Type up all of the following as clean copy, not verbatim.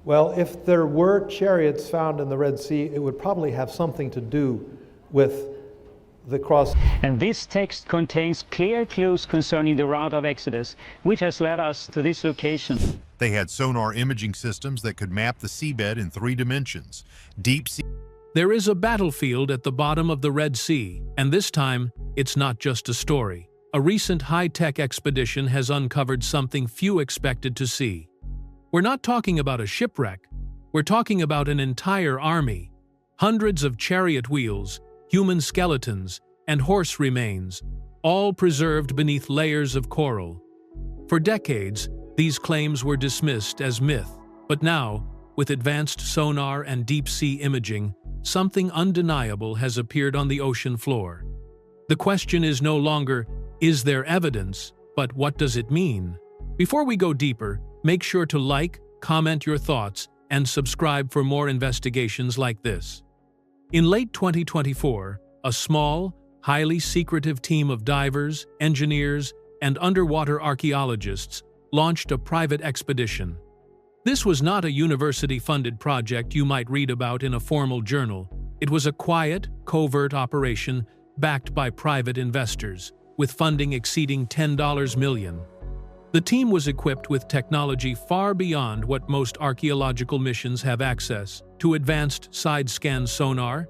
Well, if there were chariots found in the Red Sea, it would probably have something to do with the cross. And this text contains clear clues concerning the route of Exodus, which has led us to this location. They had sonar imaging systems that could map the seabed in 3 dimensions. Deep sea. There is a battlefield at the bottom of the Red Sea, and this time, it's not just a story. A recent high-tech expedition has uncovered something few expected to see. We're not talking about a shipwreck. We're talking about an entire army. Hundreds of chariot wheels, human skeletons, and horse remains, all preserved beneath layers of coral. For decades, these claims were dismissed as myth, but now, with advanced sonar and deep-sea imaging, something undeniable has appeared on the ocean floor. The question is no longer, is there evidence, but what does it mean? Before we go deeper, make sure to like, comment your thoughts, and subscribe for more investigations like this. In late 2024, a small, highly secretive team of divers, engineers, and underwater archaeologists launched a private expedition. This was not a university-funded project you might read about in a formal journal. It was a quiet, covert operation backed by private investors, with funding exceeding $10 million. The team was equipped with technology far beyond what most archaeological missions have access to: advanced side-scan sonar,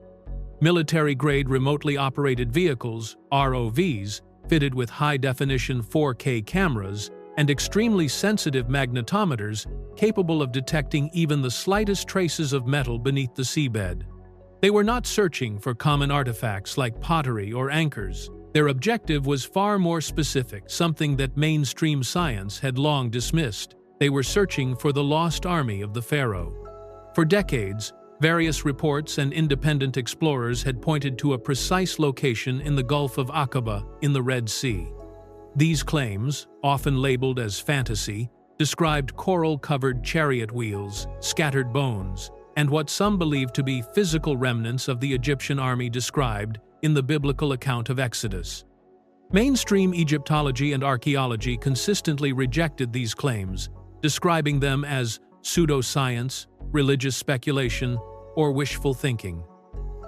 military-grade remotely operated vehicles, ROVs, fitted with high-definition 4K cameras, and extremely sensitive magnetometers capable of detecting even the slightest traces of metal beneath the seabed. They were not searching for common artifacts like pottery or anchors. Their objective was far more specific, something that mainstream science had long dismissed. They were searching for the lost army of the Pharaoh. For decades, various reports and independent explorers had pointed to a precise location in the Gulf of Aqaba in the Red Sea. These claims, often labeled as fantasy, described coral-covered chariot wheels, scattered bones, and what some believed to be physical remnants of the Egyptian army described in the biblical account of Exodus. Mainstream Egyptology and archaeology consistently rejected these claims, describing them as pseudoscience, religious speculation, or wishful thinking.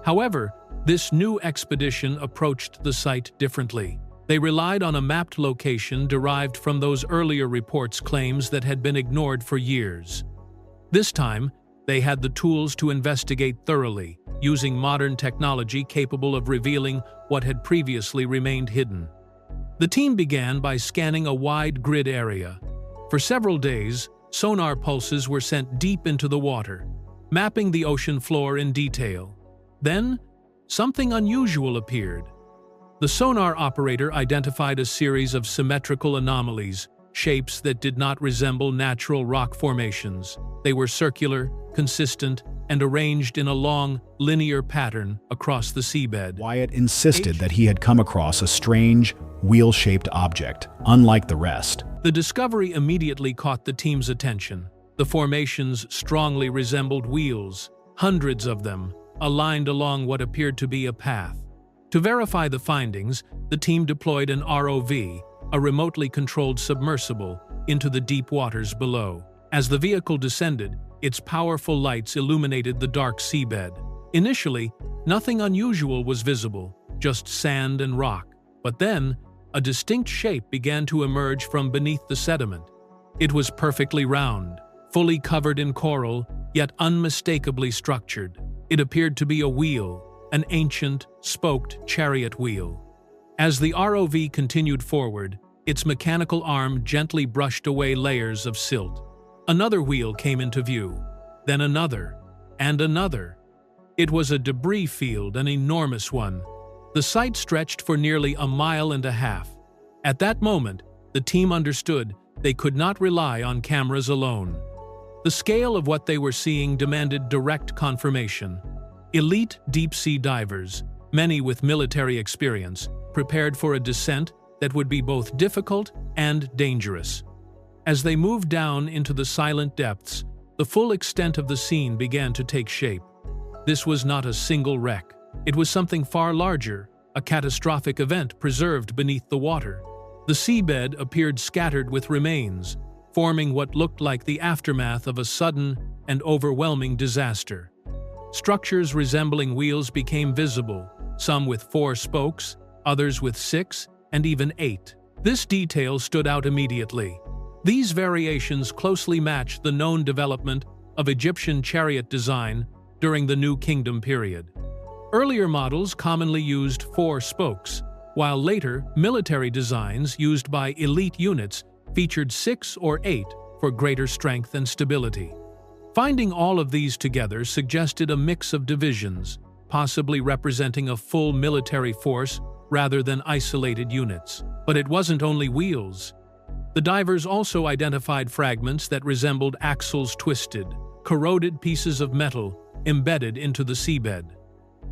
However, this new expedition approached the site differently. They relied on a mapped location derived from those earlier reports' claims that had been ignored for years. This time, they had the tools to investigate thoroughly, using modern technology capable of revealing what had previously remained hidden. The team began by scanning a wide grid area. For several days, sonar pulses were sent deep into the water, mapping the ocean floor in detail. Then, something unusual appeared. The sonar operator identified a series of symmetrical anomalies, shapes that did not resemble natural rock formations. They were circular, consistent, and arranged in a long, linear pattern across the seabed. Wyatt insisted that he had come across a strange, wheel-shaped object, unlike the rest. The discovery immediately caught the team's attention. The formations strongly resembled wheels, hundreds of them, aligned along what appeared to be a path. To verify the findings, the team deployed an ROV, a remotely controlled submersible, into the deep waters below. As the vehicle descended, its powerful lights illuminated the dark seabed. Initially, nothing unusual was visible, just sand and rock. But then, a distinct shape began to emerge from beneath the sediment. It was perfectly round, fully covered in coral, yet unmistakably structured. It appeared to be a wheel, an ancient, spoked chariot wheel. As the ROV continued forward, its mechanical arm gently brushed away layers of silt. Another wheel came into view, then another, and another. It was a debris field, an enormous one. The site stretched for nearly a mile and a half. At that moment, the team understood they could not rely on cameras alone. The scale of what they were seeing demanded direct confirmation. Elite deep-sea divers, many with military experience, prepared for a descent that would be both difficult and dangerous. As they moved down into the silent depths, the full extent of the scene began to take shape. This was not a single wreck. It was something far larger, a catastrophic event preserved beneath the water. The seabed appeared scattered with remains, forming what looked like the aftermath of a sudden, and overwhelming disaster. Structures resembling wheels became visible, some with 4 spokes, others with 6, and even 8. This detail stood out immediately. These variations closely match the known development of Egyptian chariot design during the New Kingdom period. Earlier models commonly used 4 spokes, while later military designs used by elite units featured 6 or 8 for greater strength and stability. Finding all of these together suggested a mix of divisions, possibly representing a full military force rather than isolated units. But it wasn't only wheels. The divers also identified fragments that resembled axles twisted, corroded pieces of metal embedded into the seabed.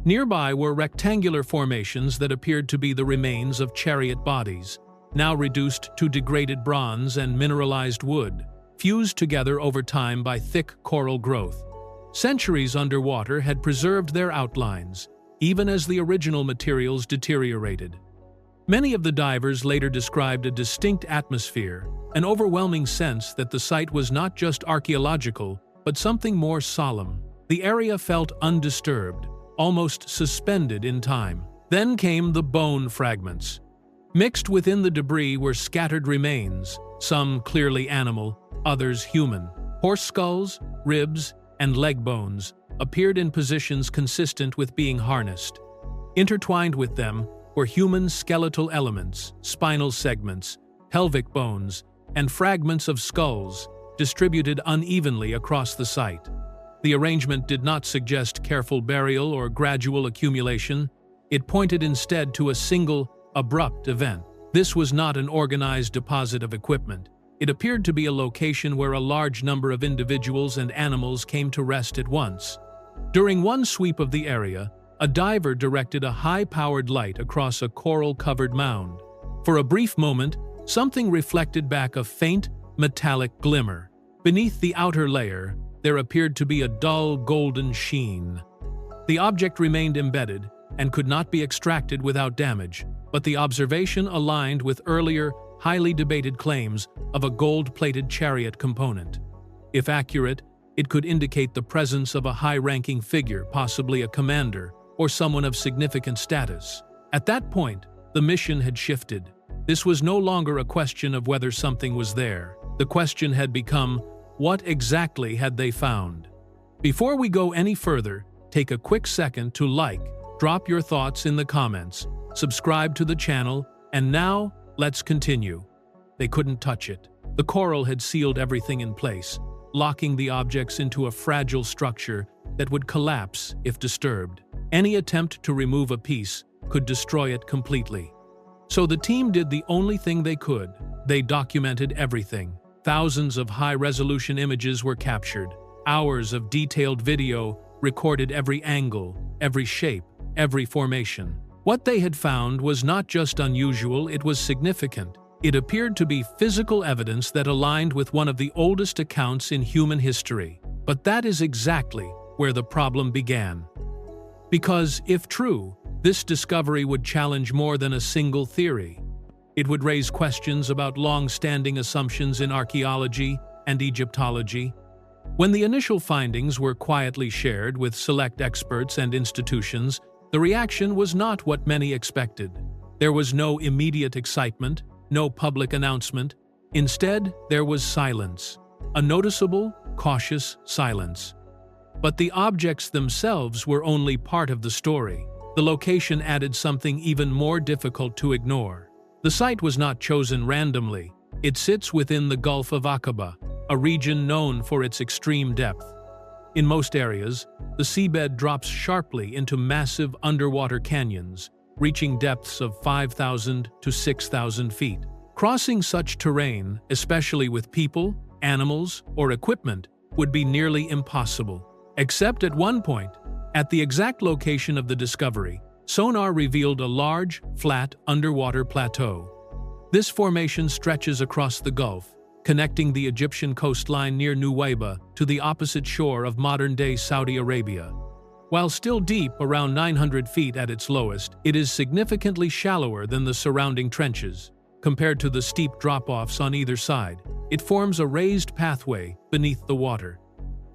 Nearby were rectangular formations that appeared to be the remains of chariot bodies, now reduced to degraded bronze and mineralized wood, fused together over time by thick coral growth. Centuries underwater had preserved their outlines, even as the original materials deteriorated. Many of the divers later described a distinct atmosphere, an overwhelming sense that the site was not just archaeological, but something more solemn. The area felt undisturbed, almost suspended in time. Then came the bone fragments. Mixed within the debris were scattered remains, some clearly animal, others human. Horse skulls, ribs, and leg bones appeared in positions consistent with being harnessed. Intertwined with them were human skeletal elements, spinal segments, pelvic bones, and fragments of skulls distributed unevenly across the site. The arrangement did not suggest careful burial or gradual accumulation. It pointed instead to a single, abrupt event. This was not an organized deposit of equipment. It appeared to be a location where a large number of individuals and animals came to rest at once. During one sweep of the area, a diver directed a high-powered light across a coral-covered mound. For a brief moment, something reflected back a faint, metallic glimmer. Beneath the outer layer, there appeared to be a dull golden sheen. The object remained embedded and could not be extracted without damage, but the observation aligned with earlier, highly debated claims of a gold-plated chariot component. If accurate, it could indicate the presence of a high-ranking figure, possibly a commander, or someone of significant status. At that point, the mission had shifted. This was no longer a question of whether something was there. The question had become, what exactly had they found? Before we go any further, take a quick second to drop your thoughts in the comments, subscribe to the channel, and now, let's continue. They couldn't touch it. The coral had sealed everything in place, locking the objects into a fragile structure that would collapse if disturbed. Any attempt to remove a piece could destroy it completely. So the team did the only thing they could. They documented everything. Thousands of high-resolution images were captured. Hours of detailed video recorded every angle, every shape, every formation. What they had found was not just unusual, it was significant. It appeared to be physical evidence that aligned with one of the oldest accounts in human history. But that is exactly where the problem began. Because, if true, this discovery would challenge more than a single theory. It would raise questions about long-standing assumptions in archaeology and Egyptology. When the initial findings were quietly shared with select experts and institutions, the reaction was not what many expected. There was no immediate excitement, no public announcement. Instead, there was silence. A noticeable, cautious silence. But the objects themselves were only part of the story. The location added something even more difficult to ignore. The site was not chosen randomly. It sits within the Gulf of Aqaba, a region known for its extreme depth. In most areas, the seabed drops sharply into massive underwater canyons, reaching depths of 5,000 to 6,000 feet. Crossing such terrain, especially with people, animals, or equipment, would be nearly impossible. Except at one point, at the exact location of the discovery, sonar revealed a large, flat, underwater plateau. This formation stretches across the Gulf, connecting the Egyptian coastline near Nuweiba to the opposite shore of modern-day Saudi Arabia. While still deep, around 900 feet at its lowest, it is significantly shallower than the surrounding trenches. Compared to the steep drop-offs on either side, it forms a raised pathway beneath the water.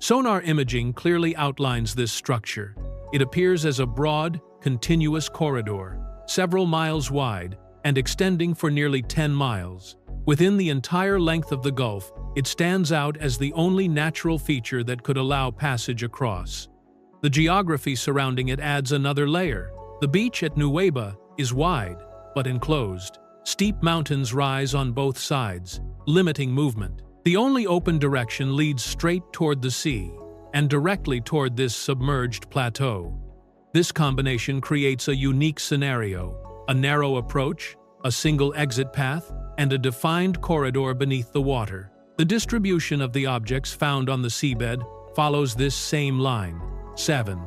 Sonar imaging clearly outlines this structure. It appears as a broad, continuous corridor, several miles wide and extending for nearly 10 miles. Within the entire length of the Gulf, it stands out as the only natural feature that could allow passage across. The geography surrounding it adds another layer. The beach at Nuweiba is wide, but enclosed. Steep mountains rise on both sides, limiting movement. The only open direction leads straight toward the sea, and directly toward this submerged plateau. This combination creates a unique scenario: a narrow approach, a single exit path, and a defined corridor beneath the water. The distribution of the objects found on the seabed follows this same line. 7.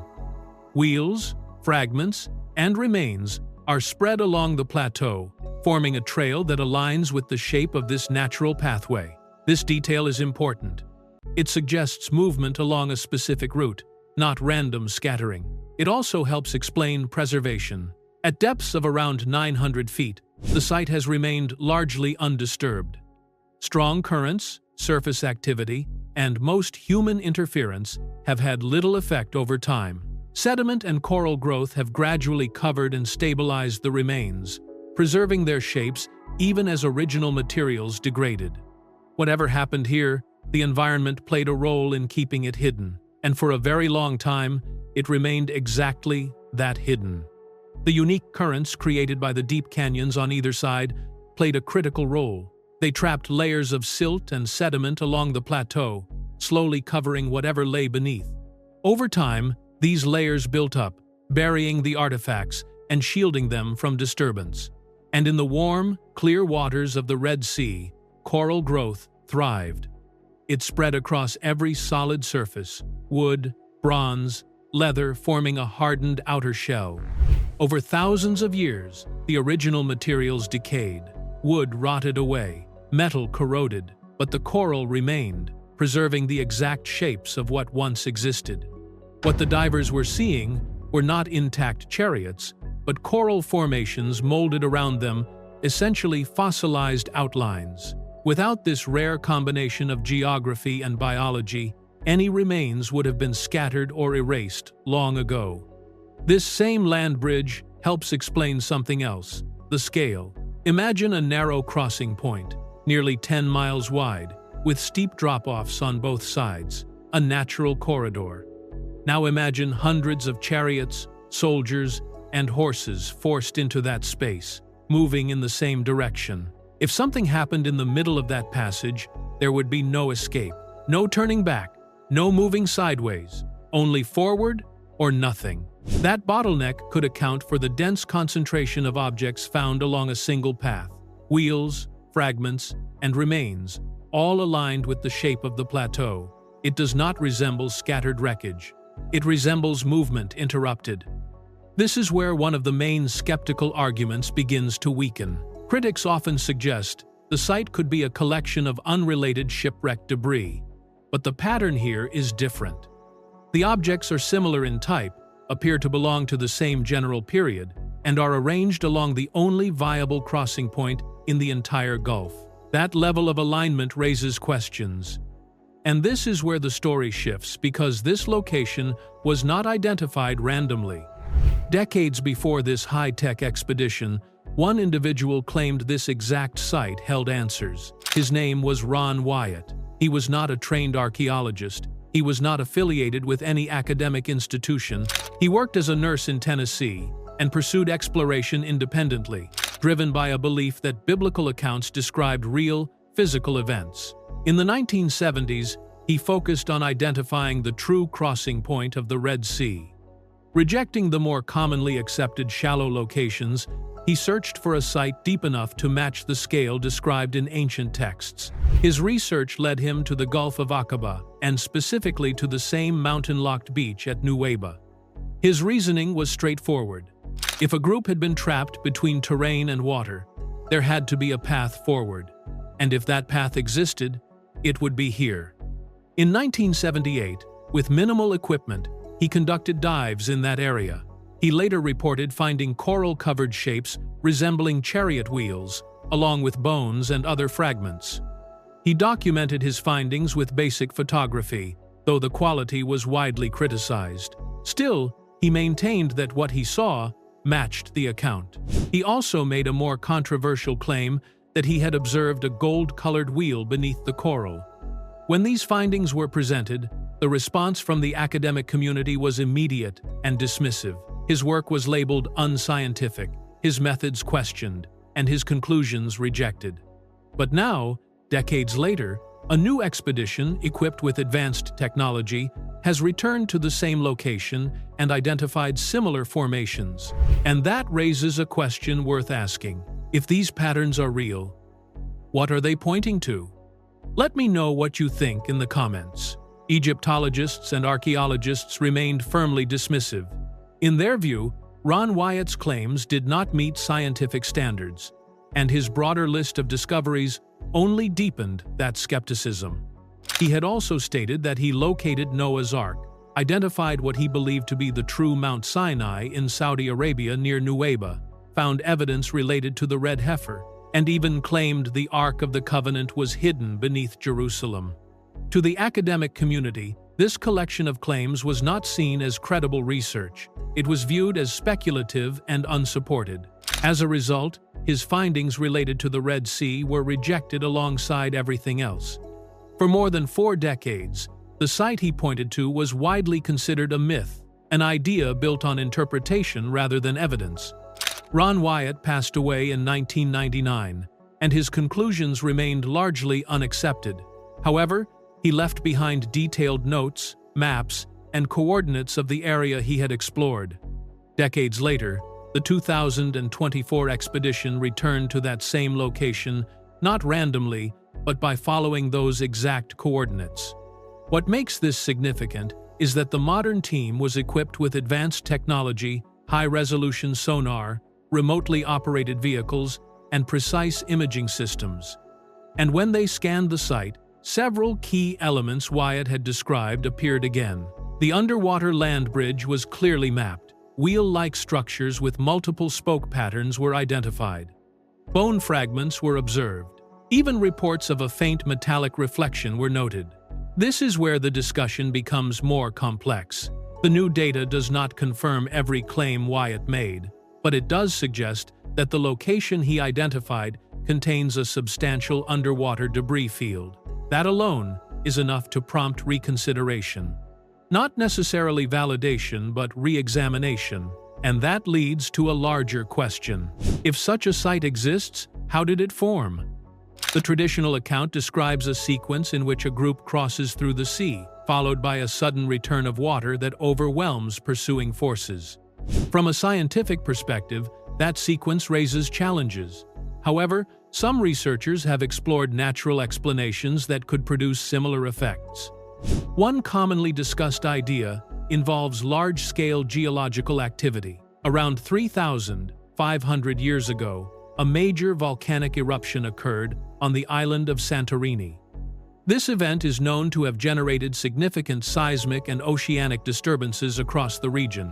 Wheels, fragments, and remains are spread along the plateau, forming a trail that aligns with the shape of this natural pathway. This detail is important. It suggests movement along a specific route, not random scattering. It also helps explain preservation. At depths of around 900 feet, the site has remained largely undisturbed. Strong currents, surface activity, and most human interference have had little effect over time. Sediment and coral growth have gradually covered and stabilized the remains, preserving their shapes even as original materials degraded. Whatever happened here, the environment played a role in keeping it hidden, and for a very long time, it remained exactly that, hidden. The unique currents created by the deep canyons on either side played a critical role. They trapped layers of silt and sediment along the plateau, slowly covering whatever lay beneath. Over time, these layers built up, burying the artifacts and shielding them from disturbance. And in the warm, clear waters of the Red Sea, coral growth thrived. It spread across every solid surface: wood, bronze, leather, forming a hardened outer shell. Over thousands of years, the original materials decayed. Wood rotted away, metal corroded, but the coral remained, preserving the exact shapes of what once existed. What the divers were seeing were not intact chariots, but coral formations molded around them, essentially fossilized outlines. Without this rare combination of geography and biology, any remains would have been scattered or erased long ago. This same land bridge helps explain something else: the scale. Imagine a narrow crossing point, nearly 10 miles wide, with steep drop-offs on both sides, a natural corridor. Now imagine hundreds of chariots, soldiers, and horses forced into that space, moving in the same direction. If something happened in the middle of that passage, there would be no escape, no turning back, no moving sideways, only forward or nothing. That bottleneck could account for the dense concentration of objects found along a single path: wheels, fragments, and remains, all aligned with the shape of the plateau. It does not resemble scattered wreckage. It resembles movement interrupted. This is where one of the main skeptical arguments begins to weaken. Critics often suggest the site could be a collection of unrelated shipwreck debris, but the pattern here is different. The objects are similar in type, appear to belong to the same general period, and are arranged along the only viable crossing point in the entire Gulf. That level of alignment raises questions. And this is where the story shifts, because this location was not identified randomly. Decades before this high-tech expedition, one individual claimed this exact site held answers. His name was Ron Wyatt. He was not a trained archaeologist. He was not affiliated with any academic institution. He worked as a nurse in Tennessee and pursued exploration independently, driven by a belief that biblical accounts described real, physical events. In the 1970s, he focused on identifying the true crossing point of the Red Sea. Rejecting the more commonly accepted shallow locations, he searched for a site deep enough to match the scale described in ancient texts. His research led him to the Gulf of Aqaba, and specifically to the same mountain-locked beach at Nuweiba. His reasoning was straightforward. If a group had been trapped between terrain and water, there had to be a path forward. And if that path existed, it would be here. In 1978, with minimal equipment, he conducted dives in that area. He later reported finding coral-covered shapes resembling chariot wheels, along with bones and other fragments. He documented his findings with basic photography, though the quality was widely criticized. Still, he maintained that what he saw matched the account. He also made a more controversial claim that he had observed a gold-colored wheel beneath the coral. When these findings were presented, the response from the academic community was immediate and dismissive. His work was labeled unscientific, his methods questioned, and his conclusions rejected. But now, decades later, a new expedition equipped with advanced technology has returned to the same location and identified similar formations. And that raises a question worth asking. If these patterns are real, what are they pointing to? Let me know what you think in the comments. Egyptologists and archaeologists remained firmly dismissive. In their view, Ron Wyatt's claims did not meet scientific standards, and his broader list of discoveries only deepened that skepticism. He had also stated that he located Noah's Ark, identified what he believed to be the true Mount Sinai in Saudi Arabia near Nuweiba, found evidence related to the red heifer, and even claimed the Ark of the Covenant was hidden beneath Jerusalem. To the academic community, this collection of claims was not seen as credible research. It was viewed as speculative and unsupported. As a result, his findings related to the Red Sea were rejected alongside everything else. For more than 4 decades, the site he pointed to was widely considered a myth, an idea built on interpretation rather than evidence. Ron Wyatt passed away in 1999, and his conclusions remained largely unaccepted. However, he left behind detailed notes, maps, and coordinates of the area he had explored. Decades later, the 2024 expedition returned to that same location, not randomly, but by following those exact coordinates. What makes this significant is that the modern team was equipped with advanced technology, high-resolution sonar, remotely operated vehicles, and precise imaging systems. And when they scanned the site, several key elements Wyatt had described appeared again. The underwater land bridge was clearly mapped. Wheel-like structures with multiple spoke patterns were identified. Bone fragments were observed. Even reports of a faint metallic reflection were noted. This is where the discussion becomes more complex. The new data does not confirm every claim Wyatt made, but it does suggest that the location he identified contains a substantial underwater debris field. That alone is enough to prompt reconsideration. Not necessarily validation, but re-examination. And that leads to a larger question. If such a site exists, how did it form? The traditional account describes a sequence in which a group crosses through the sea, followed by a sudden return of water that overwhelms pursuing forces. From a scientific perspective, that sequence raises challenges. However, some researchers have explored natural explanations that could produce similar effects. One commonly discussed idea involves large-scale geological activity. Around 3,500 years ago, a major volcanic eruption occurred on the island of Santorini. This event is known to have generated significant seismic and oceanic disturbances across the region.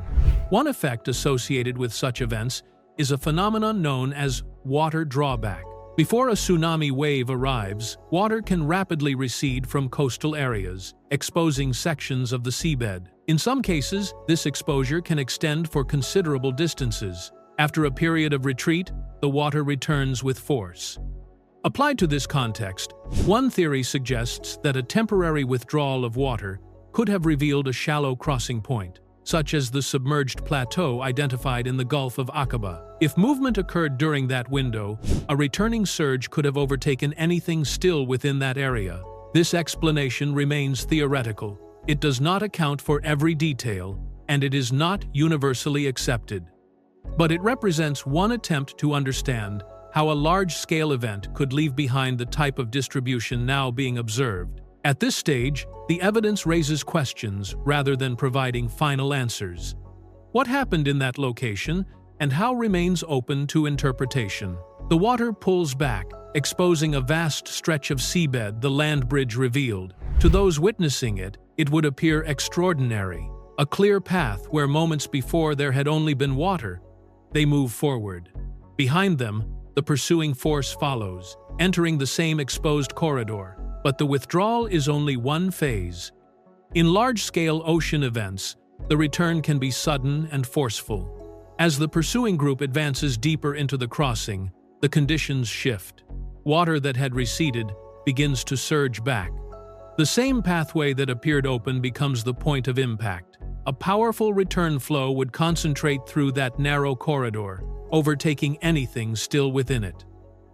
One effect associated with such events is a phenomenon known as water drawback. Before a tsunami wave arrives, water can rapidly recede from coastal areas, exposing sections of the seabed. In some cases, this exposure can extend for considerable distances. After a period of retreat, the water returns with force. Applied to this context, one theory suggests that a temporary withdrawal of water could have revealed a shallow crossing point, such as the submerged plateau identified in the Gulf of Aqaba. If movement occurred during that window, a returning surge could have overtaken anything still within that area. This explanation remains theoretical. It does not account for every detail, and it is not universally accepted. But it represents one attempt to understand how a large-scale event could leave behind the type of distribution now being observed. At this stage, the evidence raises questions rather than providing final answers. What happened in that location, and how remains open to interpretation? The water pulls back, exposing a vast stretch of seabed the land bridge revealed. To those witnessing it, it would appear extraordinary. A clear path where moments before there had only been water. They move forward. Behind them, the pursuing force follows, entering the same exposed corridor. But the withdrawal is only one phase. In large-scale ocean events, the return can be sudden and forceful. As the pursuing group advances deeper into the crossing, the conditions shift. Water that had receded begins to surge back. The same pathway that appeared open becomes the point of impact. A powerful return flow would concentrate through that narrow corridor, overtaking anything still within it.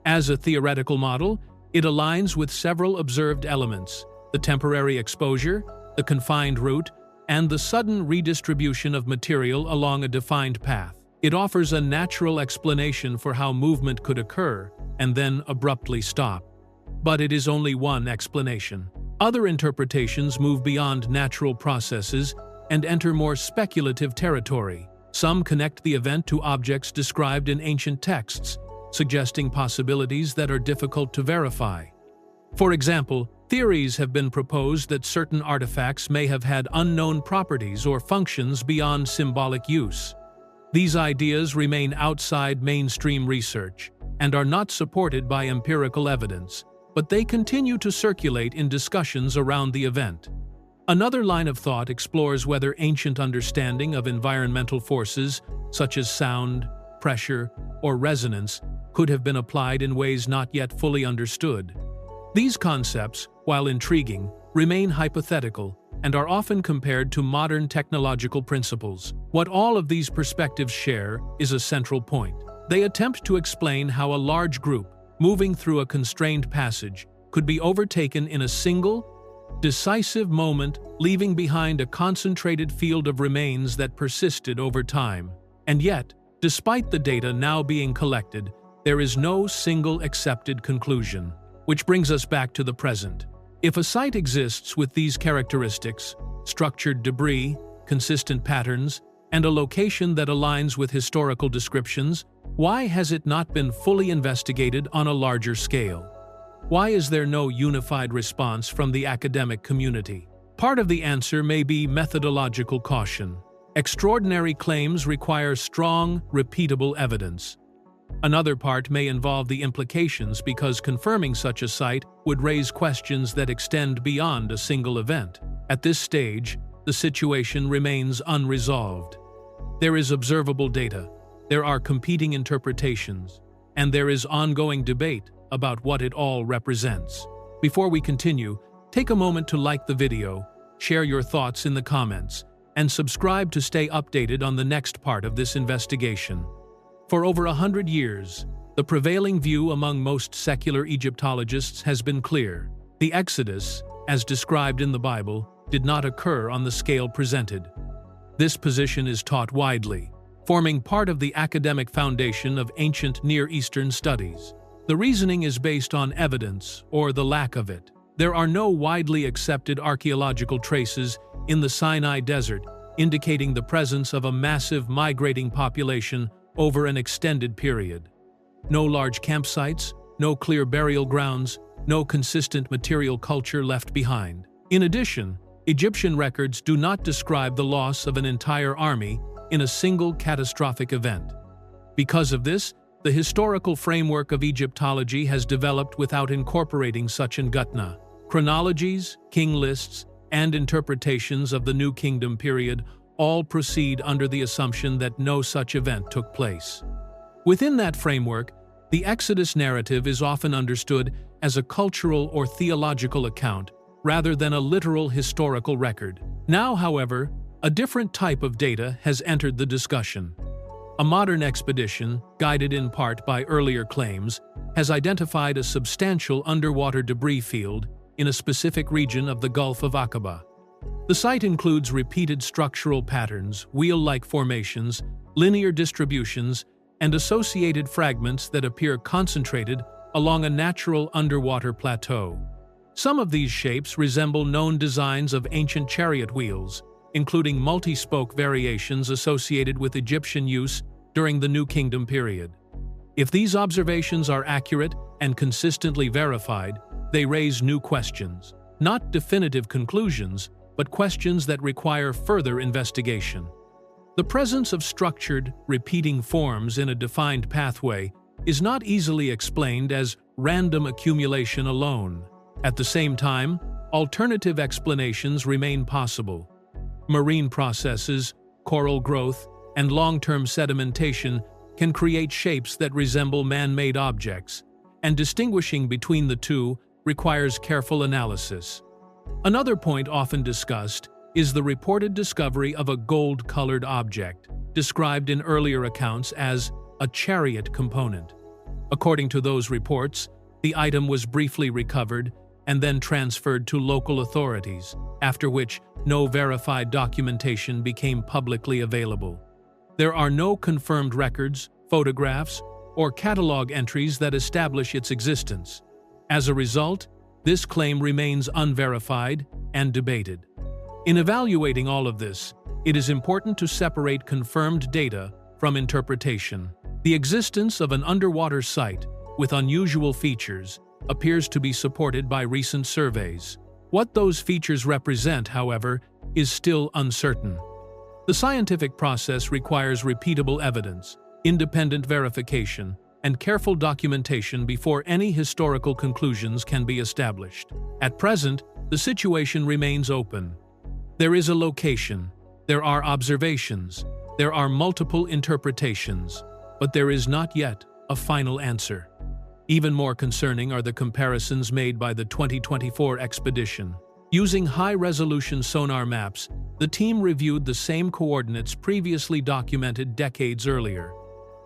As a theoretical model, it aligns with several observed elements: the temporary exposure, the confined route, and the sudden redistribution of material along a defined path. It offers a natural explanation for how movement could occur and then abruptly stop. But it is only one explanation. Other interpretations move beyond natural processes and enter more speculative territory. Some connect the event to objects described in ancient texts, suggesting possibilities that are difficult to verify. For example, theories have been proposed that certain artifacts may have had unknown properties or functions beyond symbolic use. These ideas remain outside mainstream research and are not supported by empirical evidence, but they continue to circulate in discussions around the event. Another line of thought explores whether ancient understanding of environmental forces, such as sound, pressure, or resonance, could have been applied in ways not yet fully understood. These concepts, while intriguing, remain hypothetical and are often compared to modern technological principles. What all of these perspectives share is a central point. They attempt to explain how a large group, moving through a constrained passage, could be overtaken in a single, decisive moment, leaving behind a concentrated field of remains that persisted over time. And yet, despite the data now being collected, there is no single accepted conclusion. Which brings us back to the present. If a site exists with these characteristics, structured debris, consistent patterns, and a location that aligns with historical descriptions, why has it not been fully investigated on a larger scale? Why is there no unified response from the academic community? Part of the answer may be methodological caution. Extraordinary claims require strong, repeatable evidence. Another part may involve the implications because confirming such a site would raise questions that extend beyond a single event. At this stage, the situation remains unresolved. There is observable data, there are competing interpretations, and there is ongoing debate about what it all represents. Before we continue, take a moment to like the video, share your thoughts in the comments, and subscribe to stay updated on the next part of this investigation. For over 100 years, the prevailing view among most secular Egyptologists has been clear. The Exodus, as described in the Bible, did not occur on the scale presented. This position is taught widely, forming part of the academic foundation of ancient Near Eastern studies. The reasoning is based on evidence, or the lack of it. There are no widely accepted archaeological traces in the Sinai Desert indicating the presence of a massive migrating population over an extended period. No large campsites, no clear burial grounds, no consistent material culture left behind. In addition, Egyptian records do not describe the loss of an entire army in a single catastrophic event. Because of this, the historical framework of Egyptology has developed without incorporating such an gutna. Chronologies, king lists, and interpretations of the New Kingdom period all proceed under the assumption that no such event took place. Within that framework, the Exodus narrative is often understood as a cultural or theological account rather than a literal historical record. Now, however, a different type of data has entered the discussion. A modern expedition, guided in part by earlier claims, has identified a substantial underwater debris field in a specific region of the Gulf of Aqaba. The site includes repeated structural patterns, wheel-like formations, linear distributions, and associated fragments that appear concentrated along a natural underwater plateau. Some of these shapes resemble known designs of ancient chariot wheels, including multi-spoke variations associated with Egyptian use during the New Kingdom period. If these observations are accurate and consistently verified, they raise new questions. Not definitive conclusions, but questions that require further investigation. The presence of structured, repeating forms in a defined pathway is not easily explained as random accumulation alone. At the same time, alternative explanations remain possible. Marine processes, coral growth, and long-term sedimentation can create shapes that resemble man-made objects, and distinguishing between the two requires careful analysis. Another point often discussed is the reported discovery of a gold-colored object, described in earlier accounts as a chariot component. According to those reports, the item was briefly recovered and then transferred to local authorities, after which no verified documentation became publicly available. There are no confirmed records, photographs, or catalog entries that establish its existence. As a result, this claim remains unverified and debated. In evaluating all of this, it is important to separate confirmed data from interpretation. The existence of an underwater site with unusual features appears to be supported by recent surveys. What those features represent, however, is still uncertain. The scientific process requires repeatable evidence, independent verification, and careful documentation before any historical conclusions can be established. At present, the situation remains open. There is a location, there are observations, there are multiple interpretations, but there is not yet a final answer. Even more concerning are the comparisons made by the 2024 expedition. Using high-resolution sonar maps, the team reviewed the same coordinates previously documented decades earlier.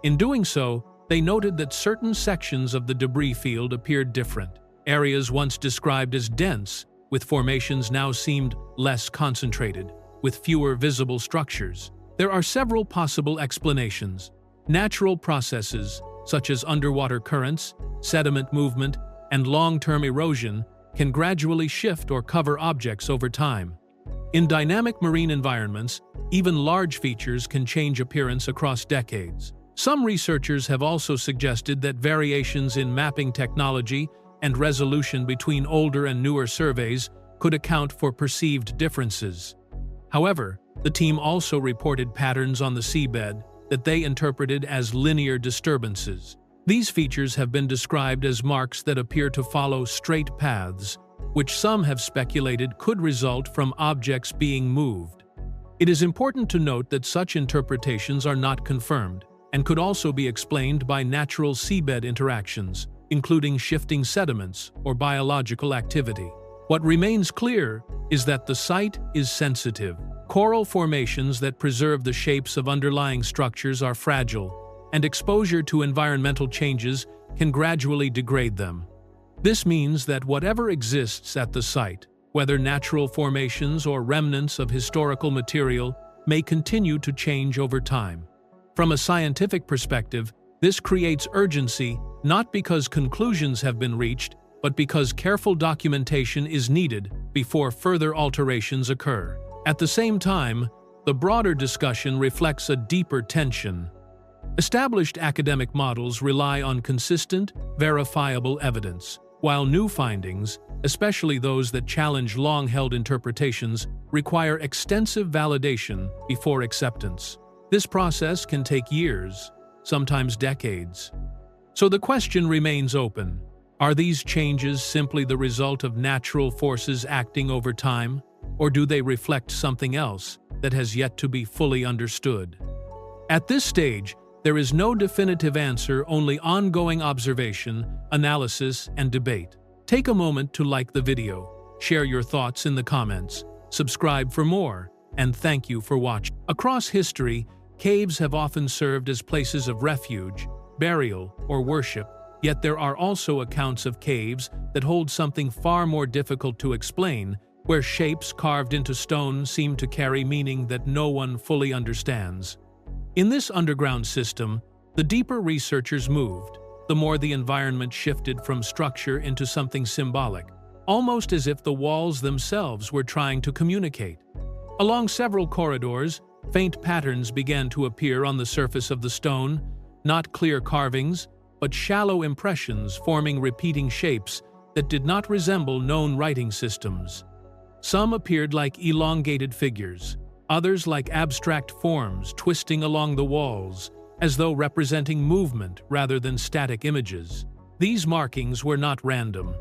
In doing so, they noted that certain sections of the debris field appeared different. Areas once described as dense, with formations now seemed less concentrated, with fewer visible structures. There are several possible explanations. Natural processes, such as underwater currents, sediment movement, and long-term erosion, can gradually shift or cover objects over time. In dynamic marine environments, even large features can change appearance across decades. Some researchers have also suggested that variations in mapping technology and resolution between older and newer surveys could account for perceived differences. However, the team also reported patterns on the seabed that they interpreted as linear disturbances. These features have been described as marks that appear to follow straight paths, which some have speculated could result from objects being moved. It is important to note that such interpretations are not confirmed and could also be explained by natural seabed interactions, including shifting sediments or biological activity. What remains clear is that the site is sensitive. Coral formations that preserve the shapes of underlying structures are fragile, and exposure to environmental changes can gradually degrade them. This means that whatever exists at the site, whether natural formations or remnants of historical material, may continue to change over time. From a scientific perspective, this creates urgency not because conclusions have been reached, but because careful documentation is needed before further alterations occur. At the same time, the broader discussion reflects a deeper tension. Established academic models rely on consistent, verifiable evidence, while new findings, especially those that challenge long-held interpretations, require extensive validation before acceptance. This process can take years, sometimes decades. So the question remains open. Are these changes simply the result of natural forces acting over time, or do they reflect something else that has yet to be fully understood? At this stage, there is no definitive answer, only ongoing observation, analysis, and debate. Take a moment to like the video, share your thoughts in the comments, subscribe for more, and thank you for watching. Across history, caves have often served as places of refuge, burial, or worship, yet there are also accounts of caves that hold something far more difficult to explain, where shapes carved into stone seem to carry meaning that no one fully understands. In this underground system, the deeper researchers moved, the more the environment shifted from structure into something symbolic, almost as if the walls themselves were trying to communicate. Along several corridors, faint patterns began to appear on the surface of the stone, not clear carvings, but shallow impressions forming repeating shapes that did not resemble known writing systems. Some appeared like elongated figures, others like abstract forms twisting along the walls, as though representing movement rather than static images. These markings were not random.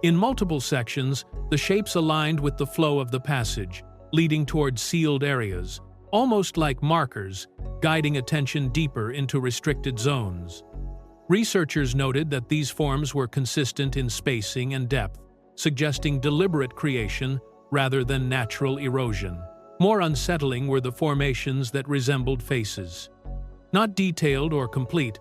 In multiple sections, the shapes aligned with the flow of the passage, leading toward sealed areas, almost like markers, guiding attention deeper into restricted zones. Researchers noted that these forms were consistent in spacing and depth, suggesting deliberate creation rather than natural erosion. More unsettling were the formations that resembled faces. Not detailed or complete,